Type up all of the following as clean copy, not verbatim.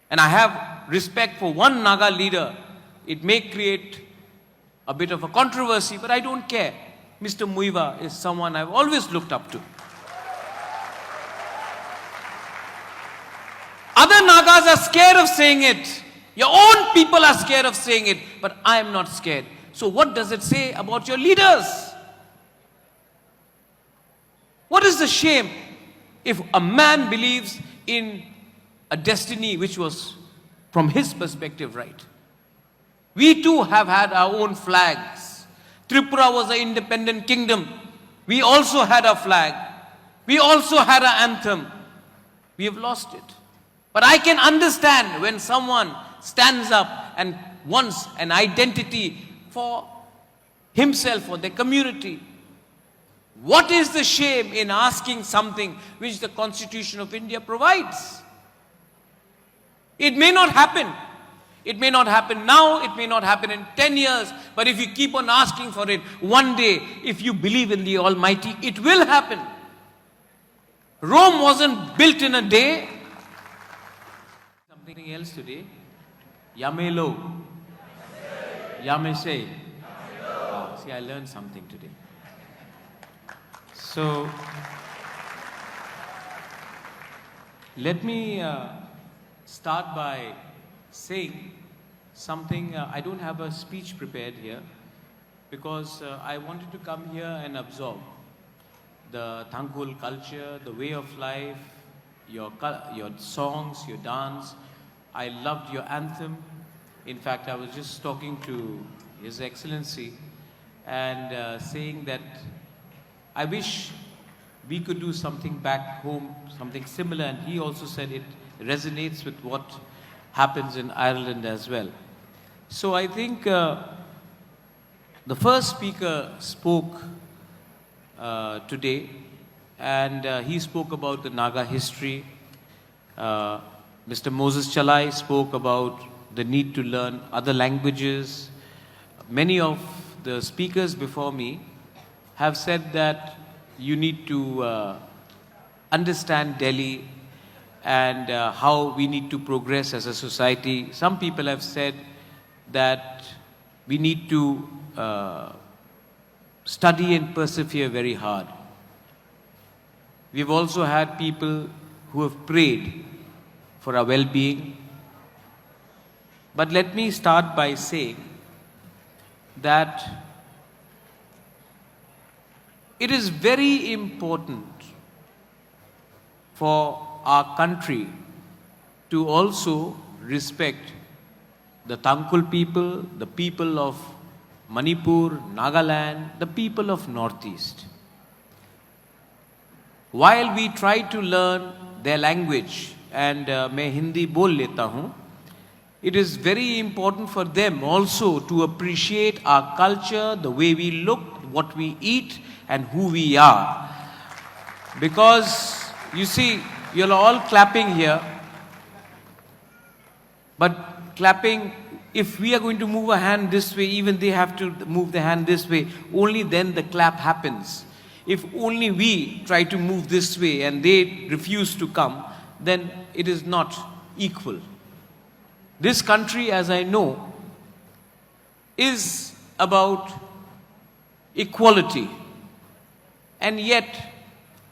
and I have respect for one Naga leader. It may create a bit of a controversy, but I don't care. Mr. Muiva is someone I've always looked up to. Other Nagas are scared of saying it. Your own people are scared of saying it, but I am not scared. So what does it say about your leaders? What is the shame if a man believes in a destiny which was, from his perspective, right? We too have had our own flags. Tripura was an independent kingdom. We also had a flag. We also had an anthem. We have lost it. But I can understand when someone stands up and wants an identity for himself or their community. What is the shame in asking something which the Constitution of India provides? It may not happen. It may not happen now, it may not happen in 10 years, but if you keep on asking for it, one day, if you believe in the Almighty, it will happen. Rome wasn't built in a day. Something else today. Yamelo. Yamese. See, I learned something today. So, let me start by saying something. I don't have a speech prepared here because I wanted to come here and absorb the Tangkhul culture, the way of life, your songs, your dance. I loved your anthem. In fact, I was just talking to His Excellency and saying that I wish we could do something back home, something similar, and he also said it resonates with what happens in Ireland as well. So I think the first speaker spoke today, and he spoke about the Naga history. Mr. Moses Chalai spoke about the need to learn other languages. Many of the speakers before me have said that you need to understand Delhi and how we need to progress as a society. Some people have said that we need to study and persevere very hard. We've also had people who have prayed for our well-being. But let me start by saying that it is very important for our country to also respect the Tangkhul people, the people of Manipur, Nagaland, the people of Northeast. While we try to learn their language, and मैं हिंदी बोल लेता हूँ, it is very important for them also to appreciate our culture, the way we look, what we eat, and who we are. Because, you see, you're all clapping here, but clapping, if we are going to move a hand this way, even they have to move the hand this way, only then the clap happens. If only we try to move this way and they refuse to come, then it is not equal. This country, as I know, is about equality. And yet,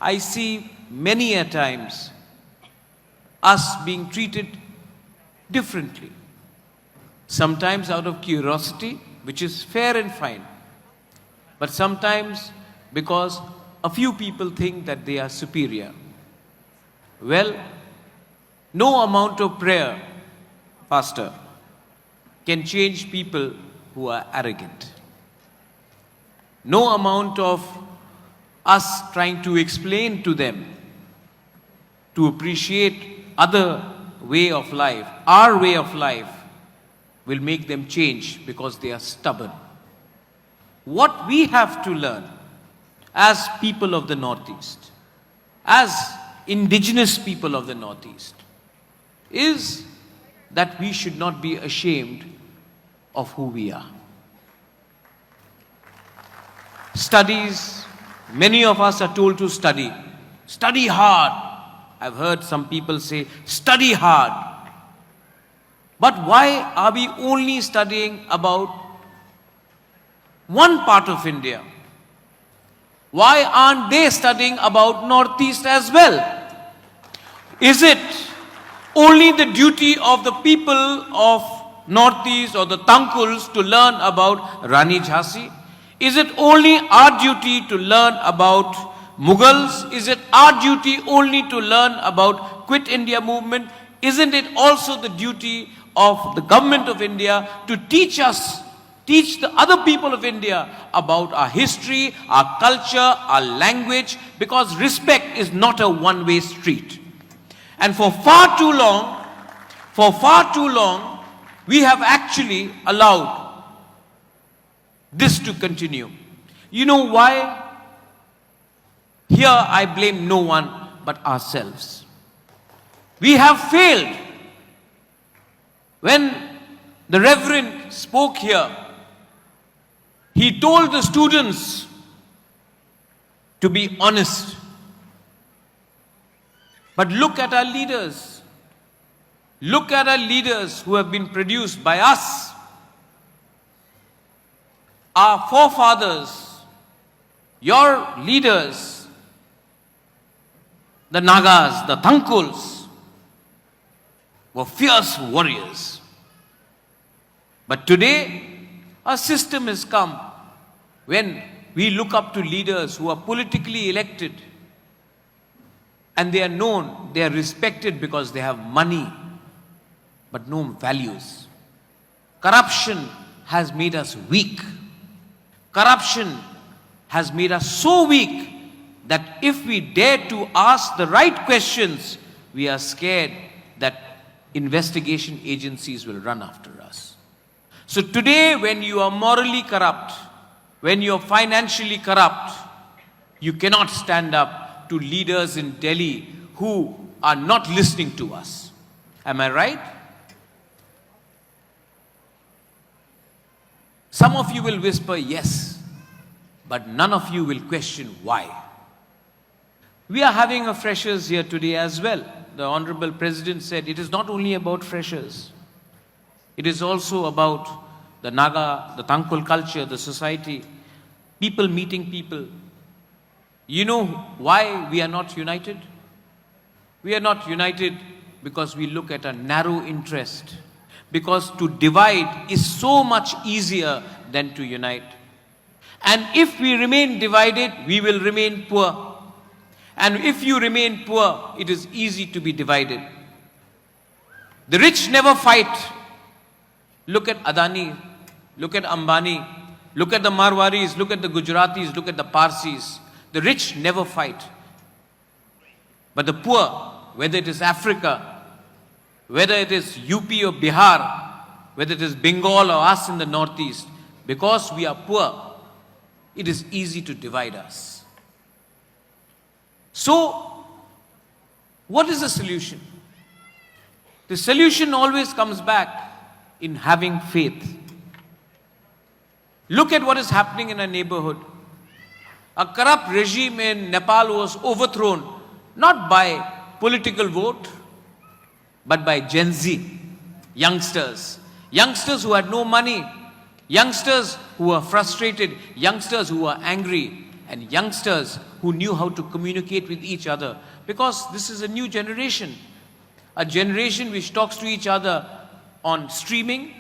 I see many a times us being treated differently. Sometimes out of curiosity, which is fair and fine. But sometimes because a few people think that they are superior. Well, no amount of prayer, Pastor, can change people who are arrogant. No amount of us trying to explain to them to appreciate other way of life, our way of life, will make them change because they are stubborn. What we have to learn as people of the Northeast, as indigenous people of the Northeast, is that we should not be ashamed of who we are. Studies, many of us are told to study. Study hard. I've heard some people say, study hard. But why are we only studying about one part of India? Why aren't they studying about Northeast as well? Is it only the duty of the people of Northeast or the Tangkhuls to learn about Rani Jhansi? Is it only our duty to learn about Mughals? Is it our duty only to learn about Quit India movement? Isn't it also the duty of the government of India to teach the other people of India about our history, our culture, our language? Because respect is not a one-way street. And for far too long, we have actually allowed this to continue. You know why? Here I blame no one but ourselves. We have failed. When the Reverend spoke here, he told the students to be honest. But look at our leaders. Look at our leaders who have been produced by us. Our forefathers, your leaders, the Nagas, the Thankhuls, were fierce warriors. But today, a system has come when we look up to leaders who are politically elected, and they are known, they are respected because they have money, but no values. Corruption has made us weak. Corruption has made us so weak that if we dare to ask the right questions, we are scared that investigation agencies will run after us. So today, when you are morally corrupt, when you are financially corrupt, you cannot stand up to leaders in Delhi who are not listening to us. Am I right? Some of you will whisper yes, but none of you will question why. We are having a freshers here today as well. The Honorable President said it is not only about freshers. It is also about the Naga, the Tangkhul culture, the society, people meeting people. You know why we are not united? We are not united because we look at a narrow interest. Because to divide is so much easier than to unite. And if we remain divided, we will remain poor. And if you remain poor, it is easy to be divided. The rich never fight. Look at Adani, look at Ambani, look at the Marwaris, look at the Gujaratis, look at the Parsis. The rich never fight. But the poor, whether it is Africa, whether it is UP or Bihar, whether it is Bengal or us in the Northeast, because we are poor, it is easy to divide us. So, what is the solution? The solution always comes back in having faith. Look at what is happening in a neighborhood. A corrupt regime in Nepal was overthrown, not by political vote, but by Gen Z, youngsters. Youngsters who had no money, youngsters who were frustrated, youngsters who were angry, and youngsters who knew how to communicate with each other. Because this is a new generation. A generation which talks to each other on streaming,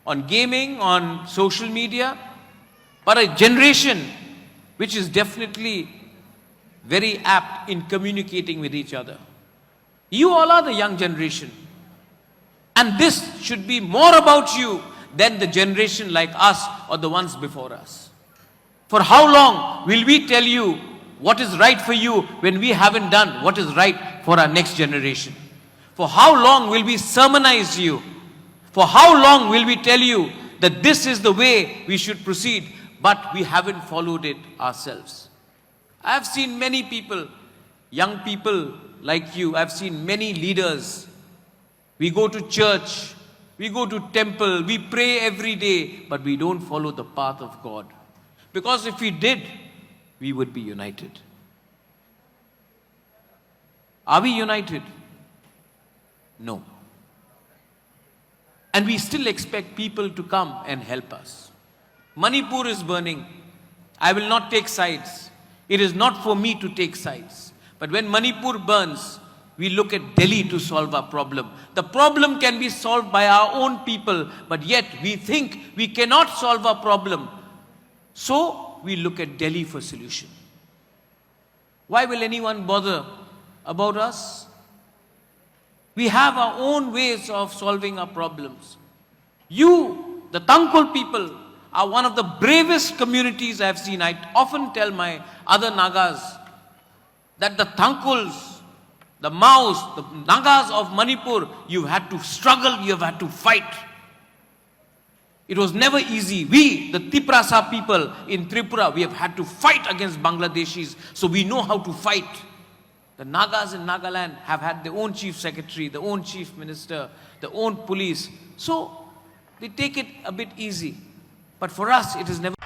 on gaming, on social media. But a generation which is definitely very apt in communicating with each other. You all are the young generation. And this should be more about you than the generation like us or the ones before us. For how long will we tell you what is right for you when we haven't done what is right for our next generation? For how long will we sermonize you? For how long will we tell you that this is the way we should proceed, but we haven't followed it ourselves? I have seen many people, young people like you, I've seen many leaders. We go to church, we go to temple, we pray every day, but we don't follow the path of God. Because if we did, we would be united. Are we united? No. And we still expect people to come and help us. Manipur is burning. I will not take sides. It is not for me to take sides. But when Manipur burns, we look at Delhi to solve our problem. The problem can be solved by our own people, but yet we think we cannot solve our problem. So we look at Delhi for solution. Why will anyone bother about us? We have our own ways of solving our problems. You, the Tangkhul people, are one of the bravest communities I have seen. I often tell my other Nagas that the Tangkhuls, the Maos, the Nagas of Manipur, you had to struggle, you have had to fight. It was never easy. We, the Tiprasa people in Tripura, we have had to fight against Bangladeshis, so we know how to fight. The Nagas in Nagaland have had their own chief secretary, their own chief minister, their own police. So they take it a bit easy. But for us, it is never